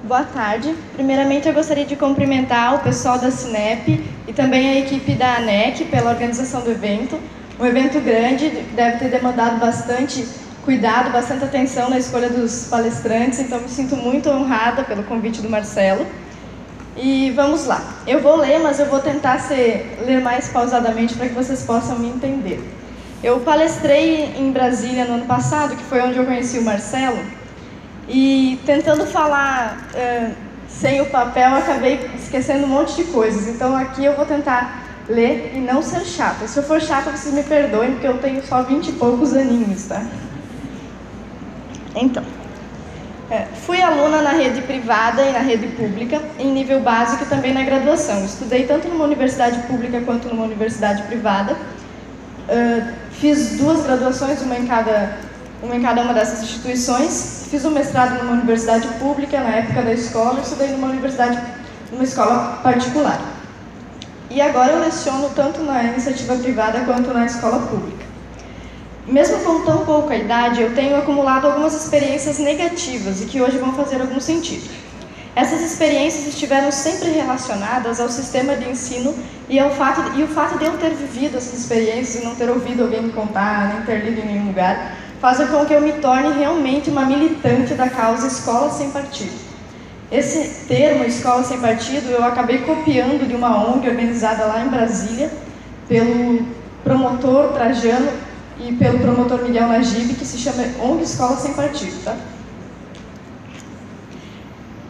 Boa tarde. Primeiramente, eu gostaria de cumprimentar o pessoal da Cinep e também a equipe da ANEC pela organização do evento. Um evento grande, deve ter demandado bastante cuidado, bastante atenção na escolha dos palestrantes, então me sinto muito honrada pelo convite do Marcelo. E vamos lá. Eu vou ler, mas eu vou tentar ler mais pausadamente para que vocês possam me entender. Eu palestrei em Brasília no ano passado, que foi onde eu conheci o Marcelo, e tentando falar sem o papel, eu acabei esquecendo um monte de coisas. Então aqui eu vou tentar ler e não ser chata. Se eu for chata, vocês me perdoem, porque eu tenho só 20 e poucos aninhos, tá? Então, fui aluna na rede privada e na rede pública, em nível básico e também na graduação. Estudei tanto numa universidade pública quanto numa universidade privada. Fiz 2 graduações, uma em cada uma dessas instituições. Fiz um mestrado numa universidade pública na época da escola, estudei numa escola particular. E agora eu leciono tanto na iniciativa privada quanto na escola pública. Mesmo com tão pouca idade, eu tenho acumulado algumas experiências negativas e que hoje vão fazer algum sentido. Essas experiências estiveram sempre relacionadas ao sistema de ensino e o fato de eu ter vivido essas experiências e não ter ouvido alguém me contar, nem ter lido em nenhum lugar, fazem com que eu me torne realmente uma militante da causa Escola Sem Partido. Esse termo, Escola Sem Partido, eu acabei copiando de uma ONG organizada lá em Brasília, pelo promotor Trajano e pelo promotor Miguel Najib, que se chama ONG Escola Sem Partido, tá?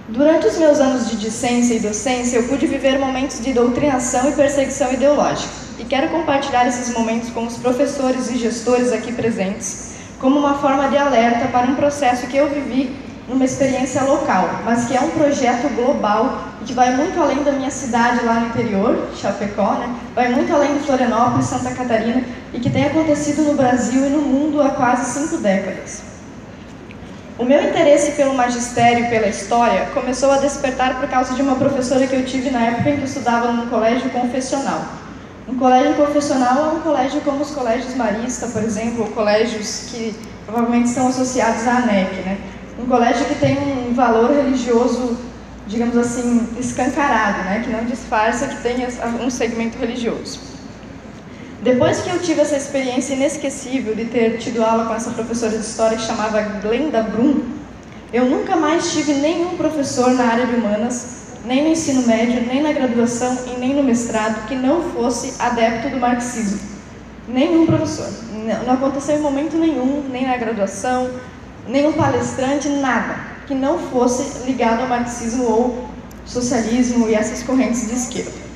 Durante os meus anos de discência e docência, eu pude viver momentos de doutrinação e perseguição ideológica, e quero compartilhar esses momentos com os professores e gestores aqui presentes, como uma forma de alerta para um processo que eu vivi numa experiência local, mas que é um projeto global e que vai muito além da minha cidade lá no interior, Chapecó, né? Vai muito além de Florianópolis, Santa Catarina, e que tem acontecido no Brasil e no mundo há quase 5 décadas. O meu interesse pelo magistério e pela história começou a despertar por causa de uma professora que eu tive na época em que eu estudava num colégio confessional. Um colégio confessional é um colégio como os colégios Marista, por exemplo, ou colégios que provavelmente estão associados à ANEC, né? Um colégio que tem um valor religioso, digamos assim, escancarado, né? Que não disfarça que tem um segmento religioso. Depois que eu tive essa experiência inesquecível de ter tido aula com essa professora de história que chamava Glenda Brum, eu nunca mais tive nenhum professor na área de humanas, nem no ensino médio, nem na graduação e nem no mestrado, que não fosse adepto do marxismo. Nenhum professor. Não aconteceu em momento nenhum, nem na graduação, nenhum palestrante, nada, que não fosse ligado ao marxismo ou socialismo e essas correntes de esquerda.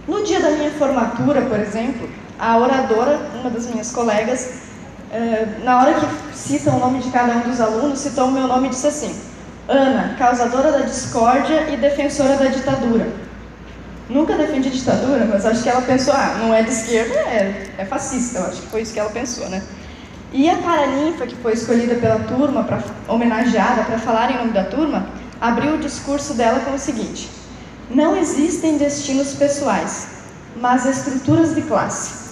No dia da minha formatura, por exemplo, a oradora, uma das minhas colegas, na hora que cita o nome de cada um dos alunos, citou o meu nome e disse assim: Ana, causadora da discórdia e defensora da ditadura. Nunca defendi ditadura, mas acho que ela pensou, não é de esquerda, é fascista. Eu acho que foi isso que ela pensou, né? E a paraninfa, que foi escolhida pela turma, homenageada, para falar em nome da turma, abriu o discurso dela com o seguinte: não existem destinos pessoais, mas estruturas de classe.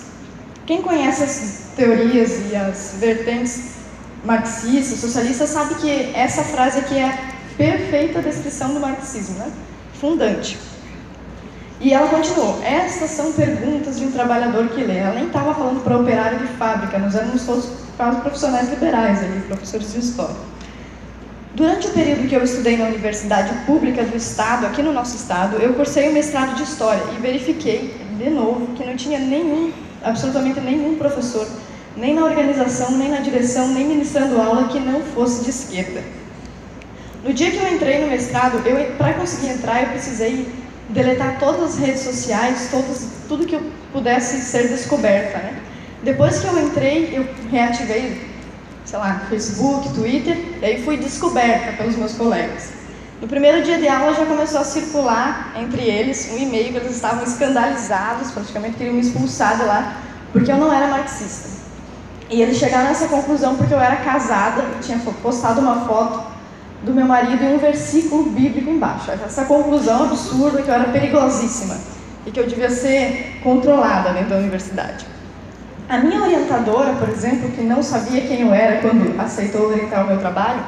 Quem conhece as teorias e as vertentes marxistas, socialistas, sabe que essa frase aqui é a perfeita descrição do marxismo, né? Fundante. E ela continuou: estas são perguntas de um trabalhador que lê. Ela nem estava falando para operário de fábrica, nós éramos todos quase profissionais liberais ali, professores de história. Durante o período que eu estudei na Universidade Pública do Estado, aqui no nosso estado, eu cursei o mestrado de História e verifiquei, de novo, que não tinha absolutamente nenhum professor, nem na organização, nem na direção, nem ministrando aula, que não fosse de esquerda. No dia que eu entrei no mestrado, para conseguir entrar, eu precisei deletar todas as redes sociais, tudo que eu pudesse ser descoberta, né? Depois que eu entrei, eu reativei, Facebook, Twitter, e aí fui descoberta pelos meus colegas. No primeiro dia de aula já começou a circular entre eles um e-mail que eles estavam escandalizados, praticamente queriam me expulsar de lá, porque eu não era marxista. E eles chegaram nessa conclusão porque eu era casada, eu tinha postado uma foto do meu marido e um versículo bíblico embaixo. Essa conclusão absurda que eu era perigosíssima e que eu devia ser controlada dentro da universidade. A minha orientadora, por exemplo, que não sabia quem eu era quando aceitou orientar o meu trabalho,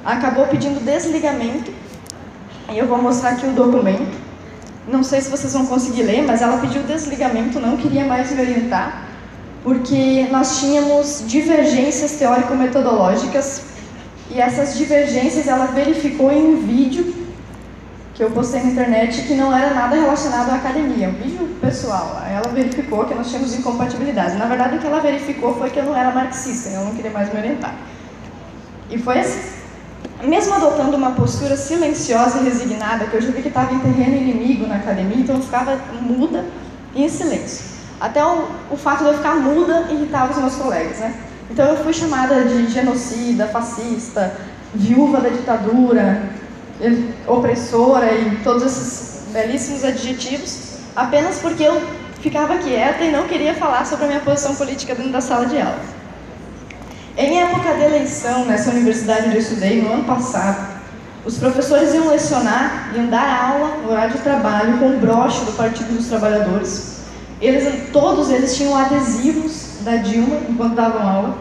acabou pedindo desligamento E eu vou mostrar aqui o documento. Não sei se vocês vão conseguir ler, mas ela pediu desligamento, não queria mais me orientar, porque nós tínhamos divergências teórico-metodológicas, e essas divergências ela verificou em um vídeo que eu postei na internet que não era nada relacionado à academia, um vídeo pessoal. Ela verificou que nós tínhamos incompatibilidades. Na verdade, o que ela verificou foi que eu não era marxista, e eu não queria mais me orientar. E foi assim. Mesmo adotando uma postura silenciosa e resignada, que eu já vi que estava em terreno inimigo na academia, então eu ficava muda e em silêncio. Até o fato de eu ficar muda irritava os meus colegas, né? Então eu fui chamada de genocida, fascista, viúva da ditadura, opressora e todos esses belíssimos adjetivos, apenas porque eu ficava quieta e não queria falar sobre a minha posição política dentro da sala de aula. Em época de eleição, nessa universidade onde eu estudei, no ano passado, os professores iam lecionar, iam dar aula no horário de trabalho com o broche do Partido dos Trabalhadores. Todos eles tinham adesivos da Dilma enquanto davam aula.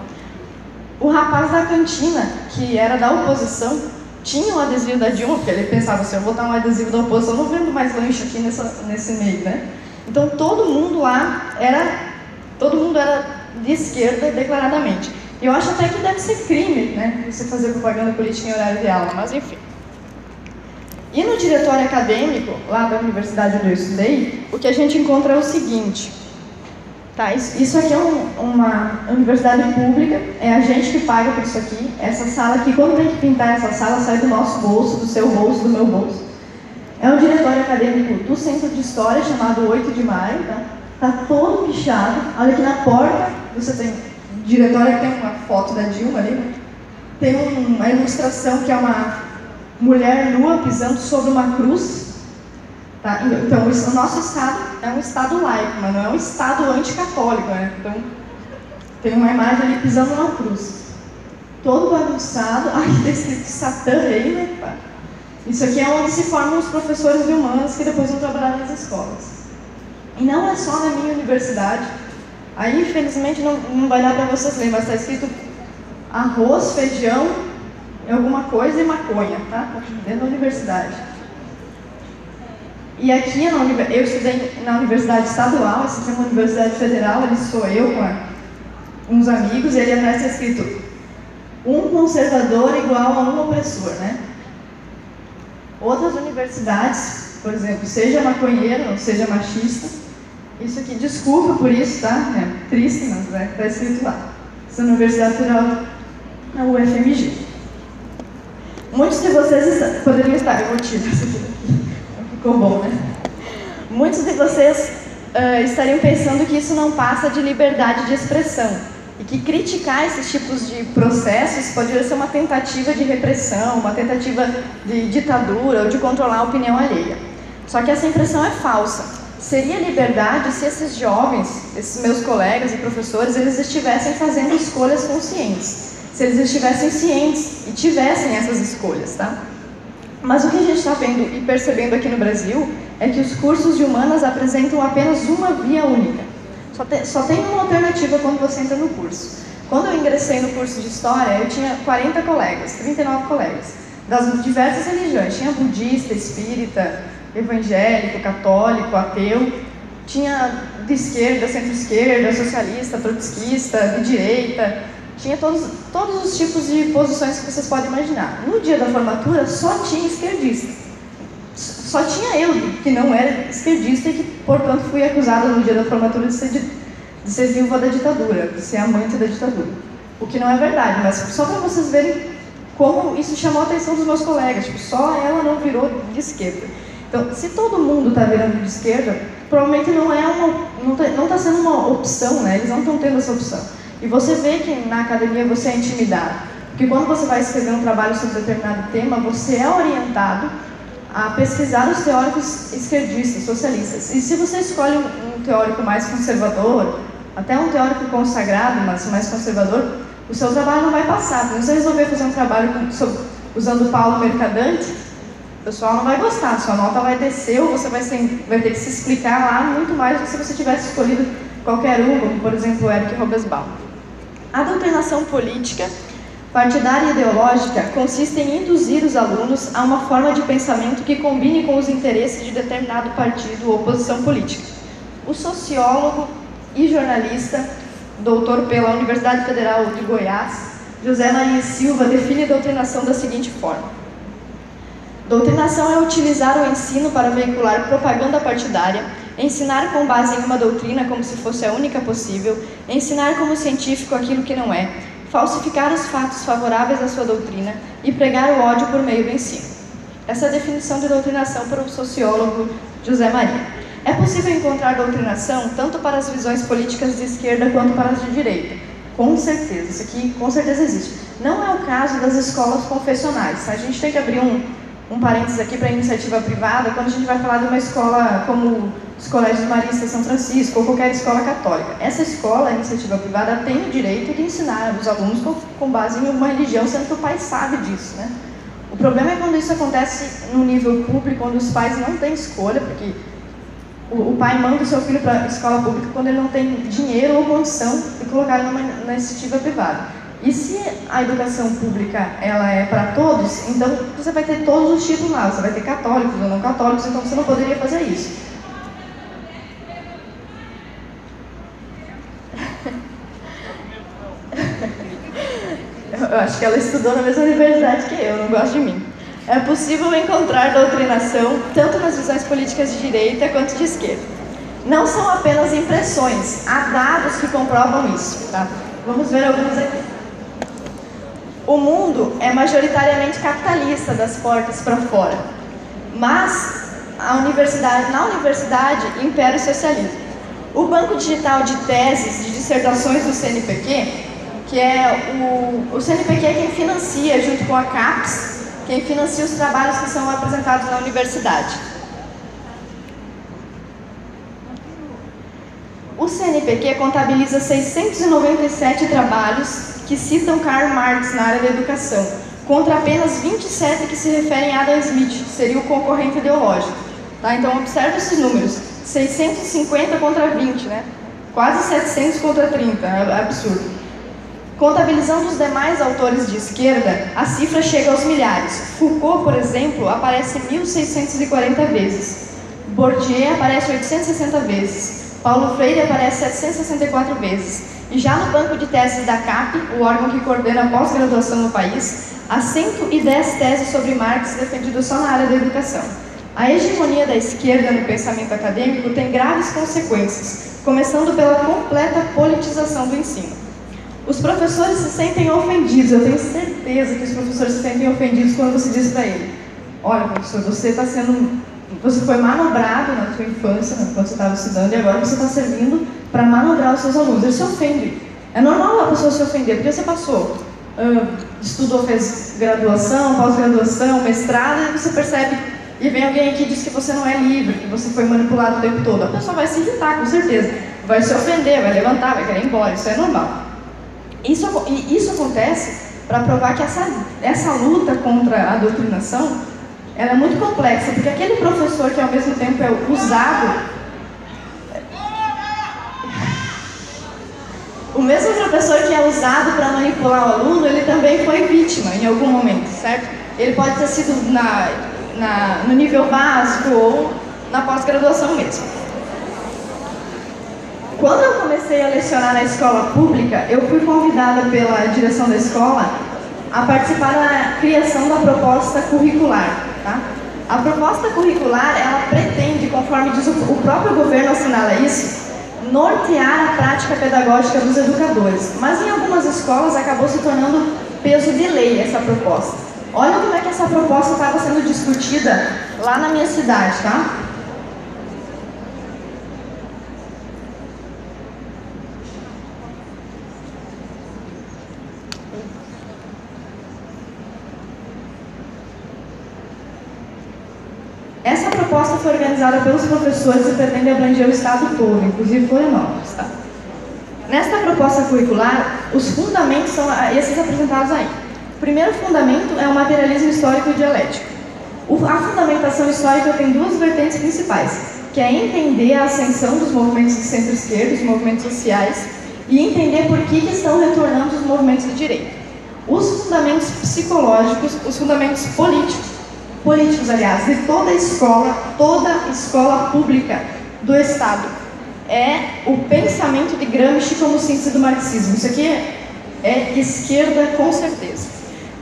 O rapaz da cantina, que era da oposição, tinha um adesivo da Dilma, porque ele pensava assim, eu vou dar um adesivo da oposição, não vendo mais lanche aqui nesse meio, né? Então todo mundo lá era de esquerda declaradamente. E eu acho até que deve ser crime, né, você fazer propaganda política em horário de aula, mas enfim. E no diretório acadêmico, lá da universidade onde eu estudei, o que a gente encontra é o seguinte, tá? Isso aqui é uma universidade pública, é a gente que paga por isso aqui. Essa sala aqui, quando tem que pintar essa sala, sai do nosso bolso, do seu bolso, do meu bolso. É um diretório acadêmico do Centro de História, chamado 8 de Maio, tá? Tá todo pichado. Olha aqui na porta, você tem diretório que tem uma foto da Dilma ali, né? Tem uma ilustração que é uma mulher nua pisando sobre uma cruz. Tá? Então, o nosso Estado é um Estado laico, mas não é um Estado anticatólico, né? Então, tem uma imagem ali pisando numa cruz. Todo bagunçado, aqui está escrito Satã Rei, né? Isso aqui é onde se formam os professores de humanas que depois vão trabalhar nas escolas. E não é só na minha universidade. Aí, infelizmente, não vai dar para vocês lerem, mas está escrito arroz, feijão, alguma coisa e maconha, tá? Dentro da universidade. E aqui, eu estudei na universidade estadual, essa é uma universidade federal, ali sou eu com uns amigos, e ali atrás está escrito um conservador igual a um opressor, né? Outras universidades, por exemplo, seja maconheiro ou seja machista, isso aqui, desculpa por isso, tá? É triste, mas está escrito lá. Essa universidade federal na UFMG. Muitos de vocês poderiam estar, eu vou tirar isso aqui, ficou bom, né? Muitos de vocês estariam pensando que isso não passa de liberdade de expressão e que criticar esses tipos de processos poderia ser uma tentativa de repressão, uma tentativa de ditadura ou de controlar a opinião alheia. Só que essa impressão é falsa. Seria liberdade se esses jovens, esses meus colegas e professores, eles estivessem fazendo escolhas conscientes. Se eles estivessem cientes e tivessem essas escolhas, tá? Mas o que a gente está vendo e percebendo aqui no Brasil é que os cursos de humanas apresentam apenas uma via única. Só tem uma alternativa quando você entra no curso. Quando eu ingressei no curso de História, eu tinha 40 colegas, 39 colegas, das diversas religiões. Tinha budista, espírita, evangélico, católico, ateu. Tinha de esquerda, centro-esquerda, socialista, trotskista, de direita. Tinha todos os tipos de posições que vocês podem imaginar. No dia da formatura, só tinha esquerdista. Só tinha eu, que não era esquerdista e que, portanto, fui acusada no dia da formatura de ser viúva da ditadura, de ser amante da ditadura. O que não é verdade, mas só para vocês verem como isso chamou a atenção dos meus colegas. Tipo, só ela não virou de esquerda. Então, se todo mundo está virando de esquerda, provavelmente não está sendo uma opção, né? Eles não estão tendo essa opção. E você vê que na academia você é intimidado. Porque quando você vai escrever um trabalho sobre determinado tema, você é orientado a pesquisar os teóricos esquerdistas, socialistas. E se você escolhe um teórico mais conservador, até um teórico consagrado, mas mais conservador, o seu trabalho não vai passar. Se você resolver fazer um trabalho usando Paulo Mercadante, o pessoal não vai gostar, sua nota vai descer ou você vai ter que se explicar lá muito mais do que se você tivesse escolhido qualquer um, como por exemplo o Eric Hobsbawm. A doutrinação política Partidária e ideológica consiste em induzir os alunos a uma forma de pensamento que combine com os interesses de determinado partido ou posição política. O sociólogo e jornalista, doutor pela Universidade Federal de Goiás, José Maria Silva, define a doutrinação da seguinte forma: doutrinação é utilizar o ensino para veicular propaganda partidária, ensinar com base em uma doutrina como se fosse a única possível, ensinar como científico aquilo que não é, falsificar os fatos favoráveis à sua doutrina e pregar o ódio por meio do ensino. Essa é a definição de doutrinação para o sociólogo José Maria. É possível encontrar doutrinação tanto para as visões políticas de esquerda quanto para as de direita. Com certeza, isso aqui com certeza existe. Não é o caso das escolas confessionais. A gente tem que abrir um parênteses aqui para a iniciativa privada, quando a gente vai falar de uma escola como os Colégios Maristas São Francisco ou qualquer escola católica. Essa escola, a iniciativa privada, tem o direito de ensinar os alunos com base em uma religião, sendo que o pai sabe disso, né? O problema é quando isso acontece no nível público, onde os pais não têm escolha, porque o pai manda o seu filho para a escola pública quando ele não tem dinheiro ou condição de colocar ele numa iniciativa privada. E se a educação pública ela é para todos, então você vai ter todos os tipos lá, você vai ter católicos ou não católicos, então você não poderia fazer isso. Eu acho que ela estudou na mesma universidade que eu, não gosto de mim. É possível encontrar doutrinação tanto nas visões políticas de direita quanto de esquerda. Não são apenas impressões, há dados que comprovam isso. Tá? Vamos ver alguns aqui. O mundo é majoritariamente capitalista das portas para fora, mas na universidade impera o socialismo. O banco digital de teses, de dissertações do CNPq, que é o CNPq é quem financia, junto com a CAPES, quem financia os trabalhos que são apresentados na universidade. O CNPq contabiliza 697 trabalhos que citam Karl Marx na área da educação, contra apenas 27 que se referem a Adam Smith, que seria o concorrente ideológico. Tá? Então, observe esses números. 650 contra 20, né? Quase 700 contra 30, é absurdo. Contabilizando os demais autores de esquerda, a cifra chega aos milhares. Foucault, por exemplo, aparece 1.640 vezes. Bourdieu aparece 860 vezes. Paulo Freire aparece 764 vezes. E já no banco de teses da CAP, o órgão que coordena a pós-graduação no país, há 110 teses sobre Marx defendidas só na área da educação. A hegemonia da esquerda no pensamento acadêmico tem graves consequências, começando pela completa politização do ensino. Os professores se sentem ofendidos, eu tenho certeza que os professores se sentem ofendidos quando você diz para ele: olha, professor, você foi manobrado na sua infância, quando você estava estudando, e agora você está servindo para manobrar os seus alunos. Ele se ofende. É normal a pessoa se ofender, porque você passou, estudou, fez graduação, pós-graduação, mestrado, e você percebe, e vem alguém aqui e diz que você não é livre, que você foi manipulado o tempo todo. A pessoa vai se irritar, com certeza. Vai se ofender, vai levantar, vai querer ir embora. Isso é normal. Isso acontece para provar que essa luta contra a doutrinação ela é muito complexa, porque aquele professor que ao mesmo tempo é usado... O mesmo professor que é usado para manipular o aluno, ele também foi vítima em algum momento, certo? Ele pode ter sido no nível básico ou na pós-graduação mesmo. Quando eu comecei a lecionar na escola pública, eu fui convidada pela direção da escola a participar da criação da proposta curricular. Tá? A proposta curricular, ela pretende, conforme diz o próprio governo assinala isso, nortear a prática pedagógica dos educadores. Mas em algumas escolas acabou se tornando peso de lei essa proposta. Olha como é que essa proposta estava sendo discutida lá na minha cidade, tá? Essa proposta foi organizada pelos professores e pretende abranger o estado todo, inclusive Florianópolis. Tá? Nesta proposta curricular, os fundamentos são esses apresentados aí. O primeiro fundamento é o materialismo histórico e dialético. A fundamentação histórica tem duas vertentes principais, que é entender a ascensão dos movimentos de centro-esquerda, os movimentos sociais, e entender por que estão retornando os movimentos de direita. Os fundamentos psicológicos, os fundamentos políticos, aliás, de toda escola pública do Estado. É o pensamento de Gramsci como síntese do marxismo. Isso aqui é esquerda, com certeza.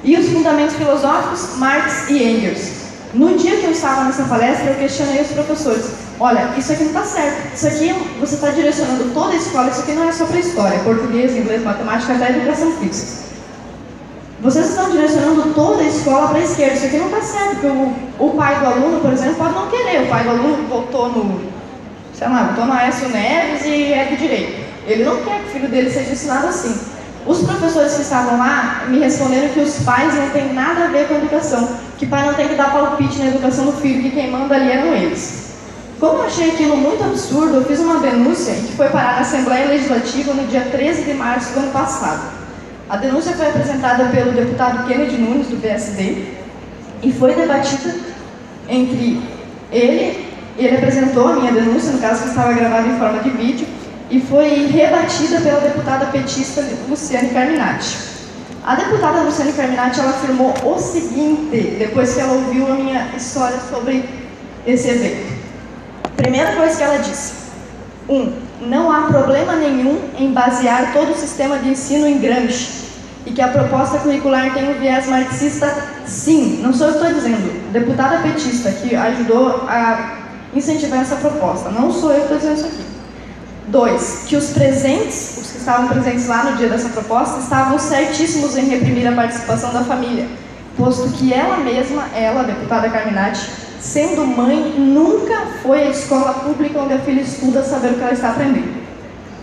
E os fundamentos filosóficos, Marx e Engels. No dia que eu estava nessa palestra, eu questionei os professores. Olha, isso aqui não está certo. Isso aqui, você está direcionando toda a escola, isso aqui não é só para a história, português, inglês, matemática, até educação física. Vocês estão direcionando toda a escola para a esquerda, isso aqui não está certo, porque o pai do aluno, por exemplo, pode não querer. O pai do aluno votou no Aécio Neves e é de direito. Ele não quer que o filho dele seja ensinado assim. Os professores que estavam lá me responderam que os pais não têm nada a ver com a educação, que pai não tem que dar palpite na educação do filho, que quem manda ali eram eles. Como eu achei aquilo muito absurdo, eu fiz uma denúncia que foi parar na Assembleia Legislativa no dia 13 de março do ano passado. A denúncia foi apresentada pelo deputado Kennedy Nunes, do PSD, e foi debatida entre ele apresentou a minha denúncia, no caso que estava gravada em forma de vídeo, e foi rebatida pela deputada petista Luciane Carminati. A deputada Luciane Carminati, ela afirmou o seguinte, depois que ela ouviu a minha história sobre esse evento. Primeira coisa que ela disse: não há problema nenhum em basear todo o sistema de ensino em Gramsci, e que a proposta curricular tem um viés marxista, sim, não sou eu que estou dizendo, deputada petista que ajudou a incentivar essa proposta, não sou eu que estou dizendo isso aqui. 2, que os que estavam presentes lá no dia dessa proposta, estavam certíssimos em reprimir a participação da família, posto que ela mesma, a deputada Carminati, sendo mãe, nunca foi à escola pública onde a filha estuda saber o que ela está aprendendo.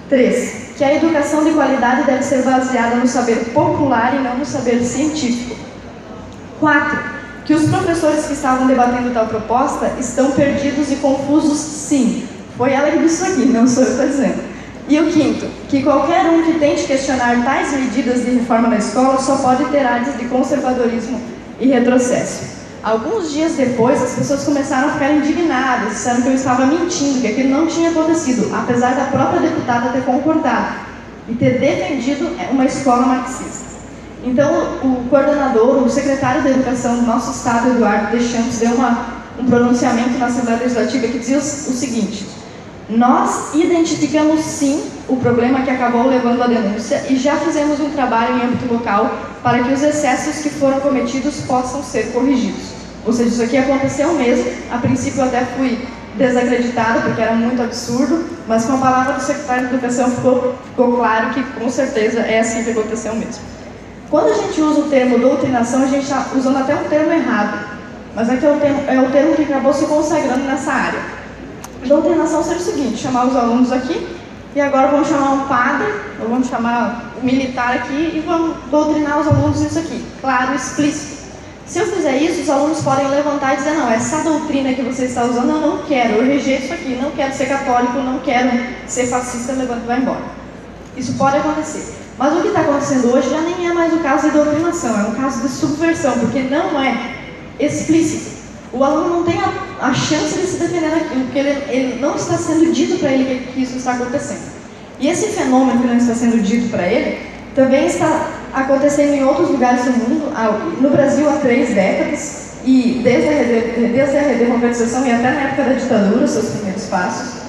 3, que a educação de qualidade deve ser baseada no saber popular e não no saber científico. 4, que os professores que estavam debatendo tal proposta estão perdidos e confusos, sim. Foi ela que disse isso aqui, não sou eu que estou dizendo. E o 5º, que qualquer um que tente questionar tais medidas de reforma na escola só pode ter áreas de conservadorismo e retrocesso. Alguns dias depois, as pessoas começaram a ficar indignadas, disseram que eu estava mentindo, que aquilo não tinha acontecido, apesar da própria deputada ter concordado e ter defendido uma escola marxista. Então, o coordenador, o secretário da Educação do nosso estado, Eduardo Deschamps, deu um pronunciamento na Assembleia Legislativa que dizia o seguinte: nós identificamos sim o problema que acabou levando à denúncia e já fizemos um trabalho em âmbito local para que os excessos que foram cometidos possam ser corrigidos. Ou seja, isso aqui aconteceu mesmo. A princípio eu até fui desacreditada porque era muito absurdo, mas com a palavra do secretário de Educação ficou claro que com certeza é assim que aconteceu mesmo. Quando a gente usa o termo doutrinação, a gente está usando até um termo errado, mas aqui é o termo que acabou se consagrando nessa área. Doutrinação seria o seguinte: chamar os alunos aqui, e agora vamos chamar um padre, ou vamos chamar um militar aqui, e vamos doutrinar os alunos nisso aqui, claro, explícito. Se eu fizer isso, os alunos podem levantar e dizer: não, essa doutrina que você está usando eu não quero, eu rejeito isso aqui, não quero ser católico, não quero ser fascista, levanta e vai embora. Isso pode acontecer. Mas o que está acontecendo hoje já nem é mais o caso de doutrinação, é um caso de subversão, porque não é explícito. O aluno não tem a chance de se defender daquilo, porque ele não está sendo dito para ele que isso está acontecendo. E esse fenômeno que não está sendo dito para ele também está acontecendo em outros lugares do mundo, no Brasil há 3 décadas, e desde a redemocratização e até na época da ditadura, seus primeiros passos,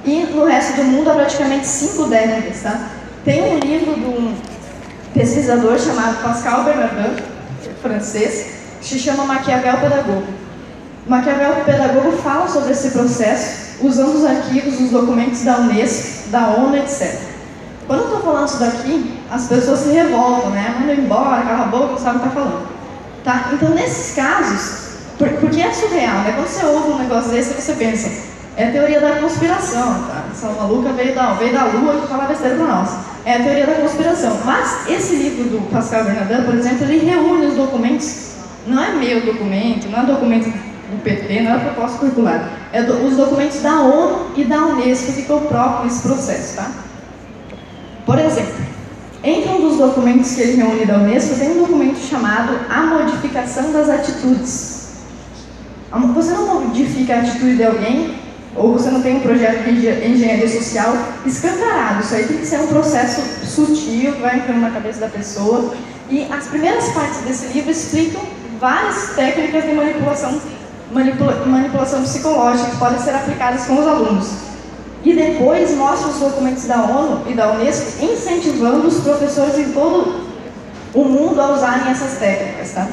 e no resto do mundo há praticamente 5 décadas. Tá? Tem um livro de um pesquisador chamado Pascal Bernardin, francês, que se chama Maquiavel Pedagogo. Maquiavel Pedagogo fala sobre esse processo, usando os arquivos, os documentos da Unesco, da ONU, etc. Quando eu estou falando isso daqui, as pessoas se revoltam, né? Mandam embora, cala a boca, não sabe o que está falando. Tá? Então, nesses casos, porque é surreal, né? Quando você ouve um negócio desse, você pensa, é a teoria da conspiração, tá? Essa maluca veio da Lua e fala besteira para nós. É a teoria da conspiração. Mas esse livro do Pascal Bernardin, por exemplo, ele reúne os documentos, não é meu documento, não é documento do PT, não é proposta curricular, é os documentos da ONU e da Unesco que próprio nesse processo, tá? Por exemplo, entre um dos documentos que ele reúne da Unesco, tem um documento chamado A Modificação das Atitudes. Você não modifica a atitude de alguém, ou você não tem um projeto de engenharia social escancarado. Isso aí tem que ser um processo sutil, que vai entrando na cabeça da pessoa, E as primeiras partes desse livro explicam várias técnicas de manipulação psicológica que podem ser aplicadas com os alunos. E depois mostra os documentos da ONU e da Unesco incentivando os professores em todo o mundo a usarem essas técnicas, tá?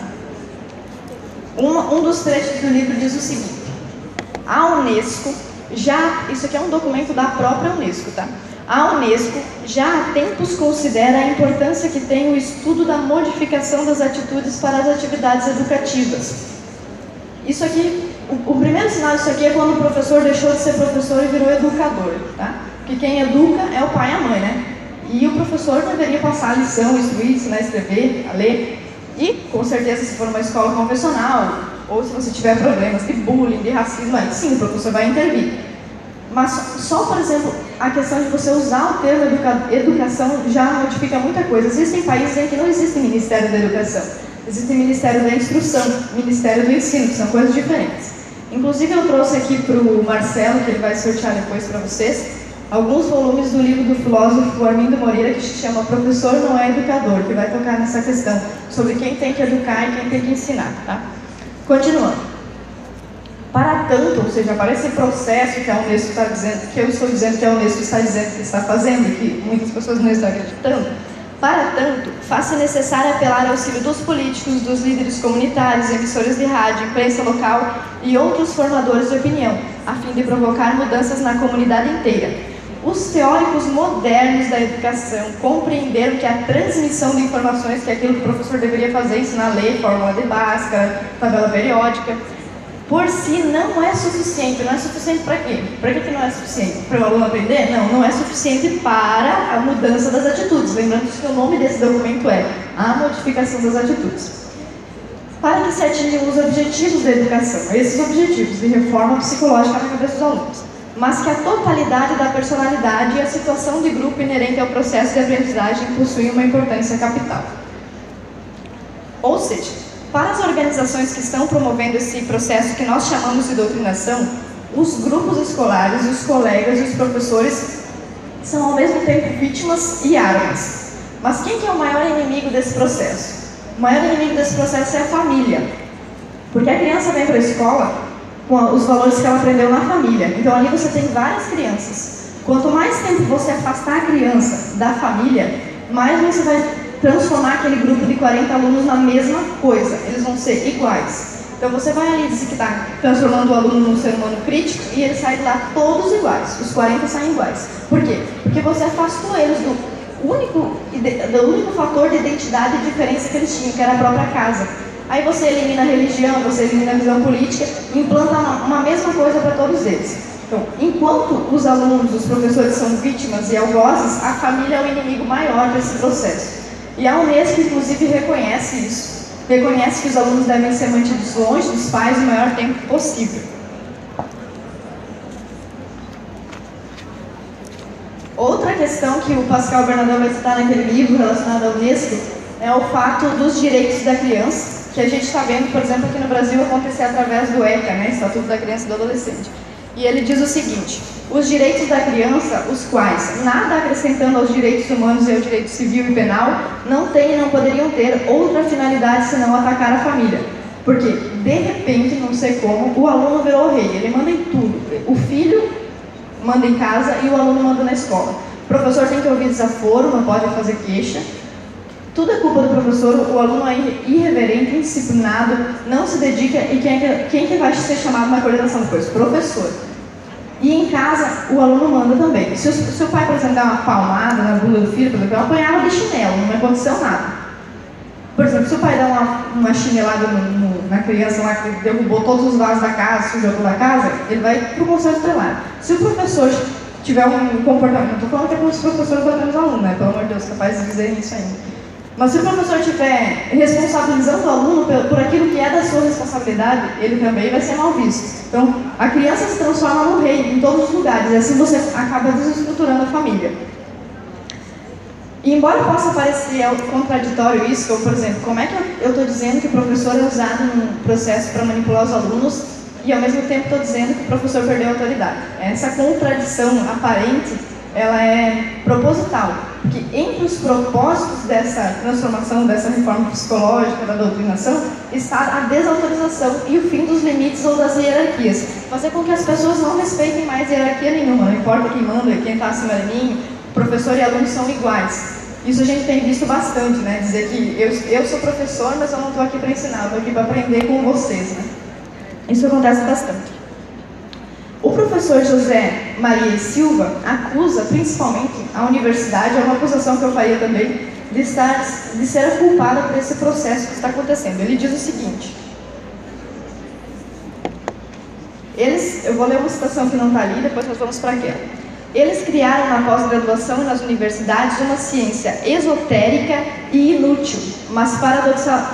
Um dos trechos do livro diz o seguinte: a Unesco isso aqui é um documento da própria Unesco, tá? A Unesco já há tempos considera a importância que tem o estudo da modificação das atitudes para as atividades educativas. Isso aqui, o primeiro sinal disso aqui é quando o professor deixou de ser professor e virou educador, tá? Porque quem educa é o pai e a mãe, né? E o professor deveria passar a lição, instruir, ensinar a escrever, a ler. E, com certeza, se for uma escola convencional, ou se você tiver problemas de bullying, de racismo, aí sim, o professor vai intervir. Mas só, por exemplo, a questão de você usar o termo educação já modifica muita coisa. Existem países em que não existe Ministério da Educação. Existe Ministério da Instrução, Ministério do Ensino, que são coisas diferentes. Inclusive, eu trouxe aqui para o Marcelo, que ele vai sortear depois para vocês, alguns volumes do livro do filósofo Armindo Moreira, que se chama Professor Não é Educador, que vai tocar nessa questão sobre quem tem que educar e quem tem que ensinar, tá? Continuando. Para tanto, ou seja, para esse processo que a Unesco está dizendo, que eu estou dizendo que a Unesco está dizendo que está fazendo, e que muitas pessoas não estão acreditando, para tanto, faz-se necessário apelar ao auxílio dos políticos, dos líderes comunitários, emissores de rádio, imprensa local e outros formadores de opinião, a fim de provocar mudanças na comunidade inteira. Os teóricos modernos da educação compreenderam que a transmissão de informações, que é aquilo que o professor deveria fazer, ensinar a ler, fórmula de Bhaskara, tabela periódica, por si não é suficiente. Não é suficiente para quê? Para que não é suficiente? Para o aluno aprender? Não, não é suficiente para a mudança das atitudes. Lembrando que o nome desse documento é A Modificação das Atitudes. Para que se atinjam os objetivos da educação, esses objetivos de reforma psicológica na cabeça dos alunos, mas que a totalidade da personalidade e a situação de grupo inerente ao processo de aprendizagem possuem uma importância capital. Ou seja, para as organizações que estão promovendo esse processo que nós chamamos de doutrinação, os grupos escolares, os colegas e os professores são ao mesmo tempo vítimas e armas. Mas quem que é o maior inimigo desse processo? O maior inimigo desse processo é a família. Porque a criança vem para a escola com os valores que ela aprendeu na família. Então ali você tem várias crianças. Quanto mais tempo você afastar a criança da família, mais você vai transformar aquele grupo de 40 alunos na mesma coisa. Eles vão ser iguais. Então você vai ali dizer que está transformando o aluno num ser humano crítico e ele sai de lá todos iguais. Os 40 saem iguais. Por quê? Porque você afastou eles do único fator de identidade e diferença que eles tinham, que era a própria casa. Aí você elimina a religião, você elimina a visão política e implanta uma mesma coisa para todos eles. Então, enquanto os alunos, os professores são vítimas e algozes, a família é o inimigo maior desse processo. E a Unesco, inclusive, reconhece isso. Reconhece que os alunos devem ser mantidos longe dos pais o maior tempo possível. Outra questão que o Pascal Bernardin vai citar naquele livro relacionado à Unesco é o fato dos direitos da criança, que a gente está vendo, por exemplo, aqui no Brasil acontecer através do ECA, né, Estatuto da Criança e do Adolescente. E ele diz o seguinte: os direitos da criança, os quais, nada acrescentando aos direitos humanos e ao direito civil e penal, não têm e não poderiam ter outra finalidade senão atacar a família. Porque, de repente, não sei como, o aluno virou o rei, ele manda em tudo. O filho manda em casa e o aluno manda na escola. O professor tem que ouvir desaforo, não pode fazer queixa. Tudo é culpa do professor, o aluno é irreverente, indisciplinado, não se dedica, e quem que vai ser chamado na coordenação depois? Professor. E em casa, o aluno manda também. Se o pai, por exemplo, dá uma palmada na bunda do filho, por exemplo, ela apanhava de chinelo, não aconteceu nada. Por exemplo, se o pai dá uma chinelada na criança lá que derrubou todos os vasos da casa, sujou toda a casa, ele vai para o conselho tutelar. Se o professor tiver um comportamento, não estou falando que é como se os professores batendo os alunos, né? Pelo amor de Deus, capaz de dizer isso ainda. Mas se o professor estiver responsabilizando o aluno por aquilo que é da sua responsabilidade, ele também vai ser mal visto. Então, a criança se transforma no rei em todos os lugares, e assim você acaba desestruturando a família. E embora possa parecer contraditório isso, ou, por exemplo, como é que eu estou dizendo que o professor é usado num processo para manipular os alunos e ao mesmo tempo estou dizendo que o professor perdeu a autoridade? Essa contradição aparente, ela é proposital, Porque entre os propósitos dessa transformação, dessa reforma psicológica, da doutrinação, está a desautorização e o fim dos limites ou das hierarquias. Fazer com que as pessoas não respeitem mais hierarquia nenhuma, não importa quem manda, quem está acima de mim, professor e aluno são iguais. Isso a gente tem visto bastante, né? Dizer que eu sou professor, mas eu não estou aqui para ensinar, eu estou aqui para aprender com vocês, né? Isso acontece bastante. O professor José Maria Silva acusa principalmente a universidade, é uma acusação que eu faria também, de ser a culpada por esse processo que está acontecendo. Ele diz o seguinte, eu vou ler uma citação que não está ali, depois nós vamos para aquela. Eles criaram na pós-graduação e nas universidades uma ciência esotérica e inútil, mas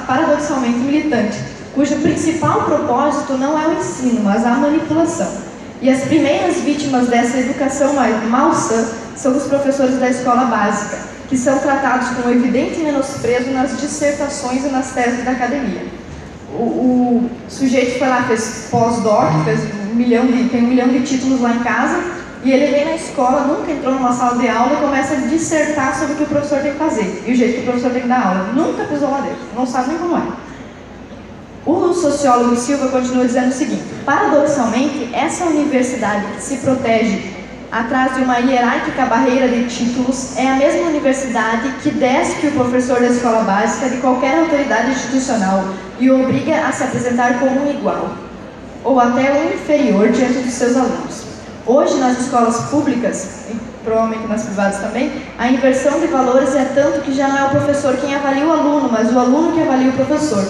paradoxalmente militante, cujo principal propósito não é o ensino, mas a manipulação. E as primeiras vítimas dessa educação malsã são os professores da escola básica, que são tratados com evidente menosprezo nas dissertações e nas teses da academia. O sujeito foi lá, fez pós-doc, tem 1 milhão de títulos lá em casa, e ele vem na escola, nunca entrou numa sala de aula e começa a dissertar sobre o que o professor tem que fazer, e o jeito que o professor tem que dar aula. Nunca pisou lá dentro, não sabe nem como é. O sociólogo Silva continua dizendo o seguinte, paradoxalmente, essa universidade que se protege atrás de uma hierárquica barreira de títulos é a mesma universidade que despe o professor da escola básica de qualquer autoridade institucional e o obriga a se apresentar como um igual, ou até um inferior diante dos seus alunos. Hoje, nas escolas públicas, e provavelmente nas privadas também, a inversão de valores é tanto que já não é o professor quem avalia o aluno, mas o aluno que avalia o professor.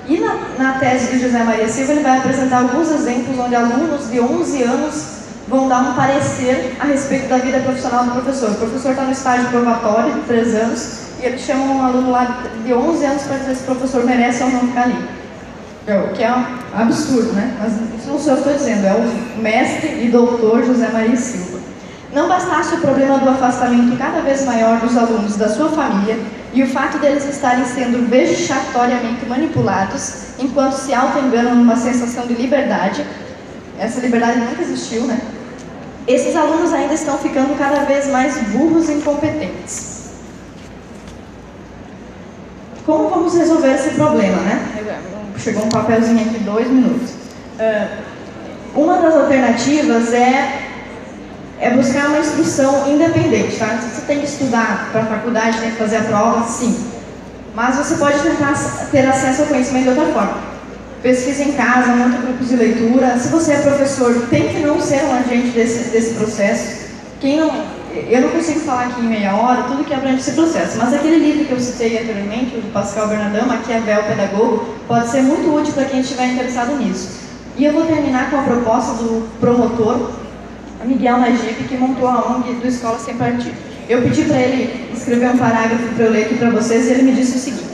E na tese do José Maria Silva, ele vai apresentar alguns exemplos onde alunos de 11 anos vão dar um parecer a respeito da vida profissional do professor. O professor está no estágio probatório de 3 anos e ele chama um aluno lá de 11 anos para dizer se o professor merece ou não ficar ali. O que é um absurdo, né? Mas isso não sou eu que estou dizendo, é o mestre e doutor José Maria Silva. Não bastasse o problema do afastamento cada vez maior dos alunos da sua família e o fato deles estarem sendo vexatoriamente manipulados enquanto se auto-enganam numa sensação de liberdade, essa liberdade nunca existiu, né? Esses alunos ainda estão ficando cada vez mais burros e incompetentes. Como vamos resolver esse problema, né? Chegou um papelzinho aqui, 2 minutos. Uma das alternativas é buscar uma instrução independente, tá? Você tem que estudar para a faculdade, tem que fazer a prova, sim. Mas você pode tentar ter acesso ao conhecimento de outra forma. Pesquisa em casa, monta grupos de leitura. Se você é professor, tente não ser um agente desse processo. Eu não consigo falar aqui em meia hora tudo que abrange esse processo, mas aquele livro que eu citei anteriormente, o do Pascal Bernardin, Maquiavel Pedagogo, pode ser muito útil para quem estiver interessado nisso. E eu vou terminar com a proposta do promotor, Miguel Najib, que montou a ONG do Escola Sem Partido. Eu pedi para ele escrever um parágrafo para eu ler aqui para vocês e ele me disse o seguinte: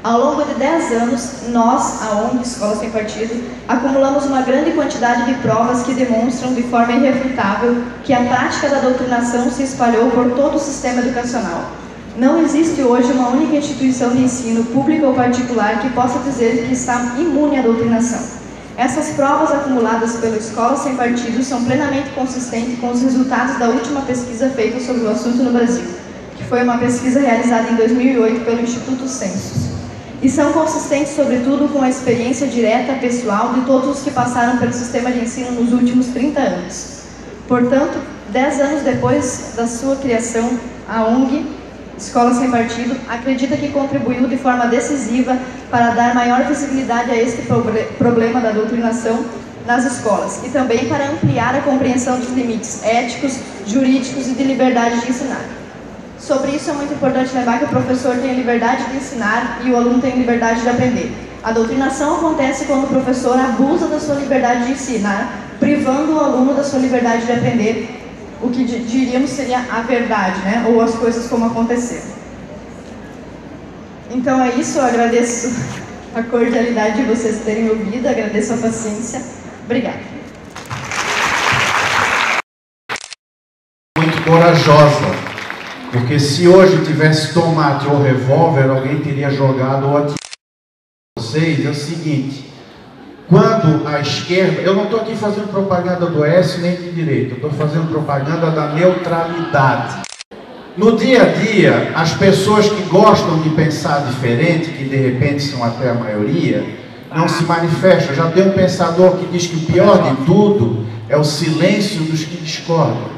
ao longo de 10 anos, nós, a ONG Escola Sem Partido, acumulamos uma grande quantidade de provas que demonstram de forma irrefutável que a prática da doutrinação se espalhou por todo o sistema educacional. Não existe hoje uma única instituição de ensino, pública ou particular, que possa dizer que está imune à doutrinação. Essas provas acumuladas pela Escola Sem Partido são plenamente consistentes com os resultados da última pesquisa feita sobre o assunto no Brasil, que foi uma pesquisa realizada em 2008 pelo Instituto Census. E são consistentes, sobretudo, com a experiência direta, pessoal, de todos os que passaram pelo sistema de ensino nos últimos 30 anos. Portanto, 10 anos depois da sua criação, a ONG Escola Sem Partido acredita que contribuiu de forma decisiva para dar maior visibilidade a este problema da doutrinação nas escolas e também para ampliar a compreensão dos limites éticos, jurídicos e de liberdade de ensinar. Sobre isso é muito importante lembrar que o professor tem a liberdade de ensinar e o aluno tem a liberdade de aprender. A doutrinação acontece quando o professor abusa da sua liberdade de ensinar, privando o aluno da sua liberdade de aprender, o que diríamos seria a verdade, né? Ou as coisas como aconteceram. Então é isso, eu agradeço a cordialidade de vocês terem ouvido, agradeço a paciência. Obrigada. Muito corajosa, porque se hoje tivesse tomate ou revólver, alguém teria jogado ou atirado. Vocês é o seguinte: quando a esquerda, eu não estou aqui fazendo propaganda do Oeste nem de direita, eu estou fazendo propaganda da neutralidade. No dia a dia, as pessoas que gostam de pensar diferente, que de repente são até a maioria, não se manifestam. Já tem um pensador que diz que o pior de tudo é o silêncio dos que discordam.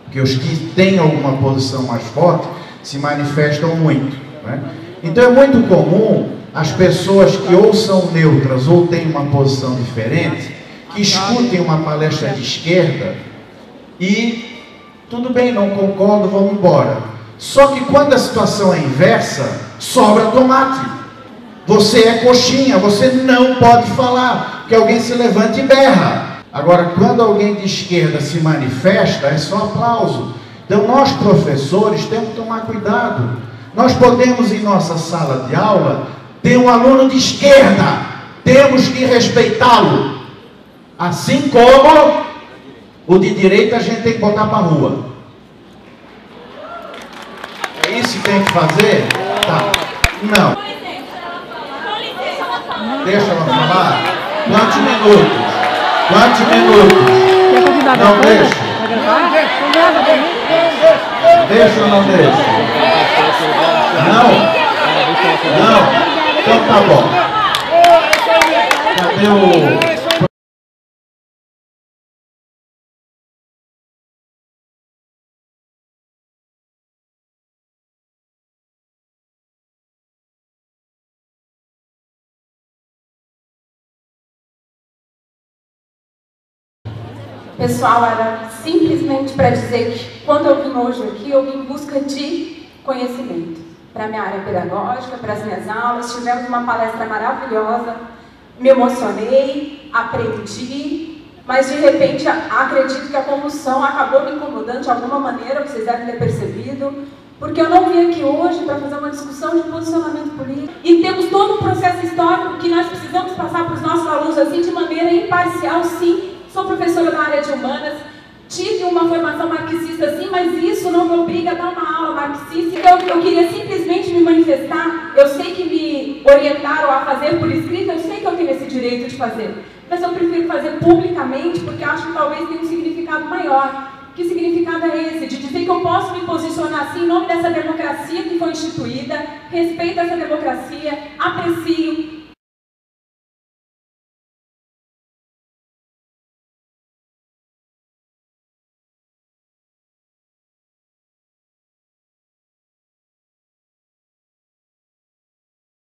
Porque os que têm alguma posição mais forte se manifestam muito, né? Então é muito comum as pessoas que ou são neutras ou têm uma posição diferente, que escutem uma palestra de esquerda e tudo bem, não concordo, vamos embora. Só que quando a situação é inversa, sobra tomate. Você é coxinha, você não pode falar, que alguém se levante e berra. Agora, quando alguém de esquerda se manifesta, é só aplauso. Então nós, professores, temos que tomar cuidado. Nós podemos, em nossa sala de aula, ter um aluno de esquerda, temos que respeitá-lo. Assim como o de direita a gente tem que botar para a rua. É isso que tem que fazer? Tá. Não. Deixa ela falar. Quantos minutos? Quantos minutos? Não deixa. Deixa ou não deixa? Não? Não? Então tá bom. Cadê o... Pessoal, era simplesmente para dizer que quando eu vim hoje aqui, eu vim em busca de conhecimento. Para a minha área pedagógica, para as minhas aulas, tivemos uma palestra maravilhosa, me emocionei, aprendi, mas de repente acredito que a convulsão acabou me incomodando de alguma maneira, vocês devem ter percebido, porque eu não vim aqui hoje para fazer uma discussão de posicionamento político. E temos todo um processo histórico que nós precisamos passar para os nossos alunos assim de maneira imparcial, sim. Sou professora da área de humanas, tive uma formação marxista sim, mas isso não me obriga a dar uma aula marxista. Então eu queria simplesmente me manifestar. Eu sei que me orientaram a fazer por escrito, eu sei que eu tenho esse direito de fazer, mas eu prefiro fazer publicamente porque acho que talvez tenha um significado maior. Que significado é esse? De dizer que eu posso me posicionar assim em nome dessa democracia que foi instituída, respeito essa democracia, aprecio,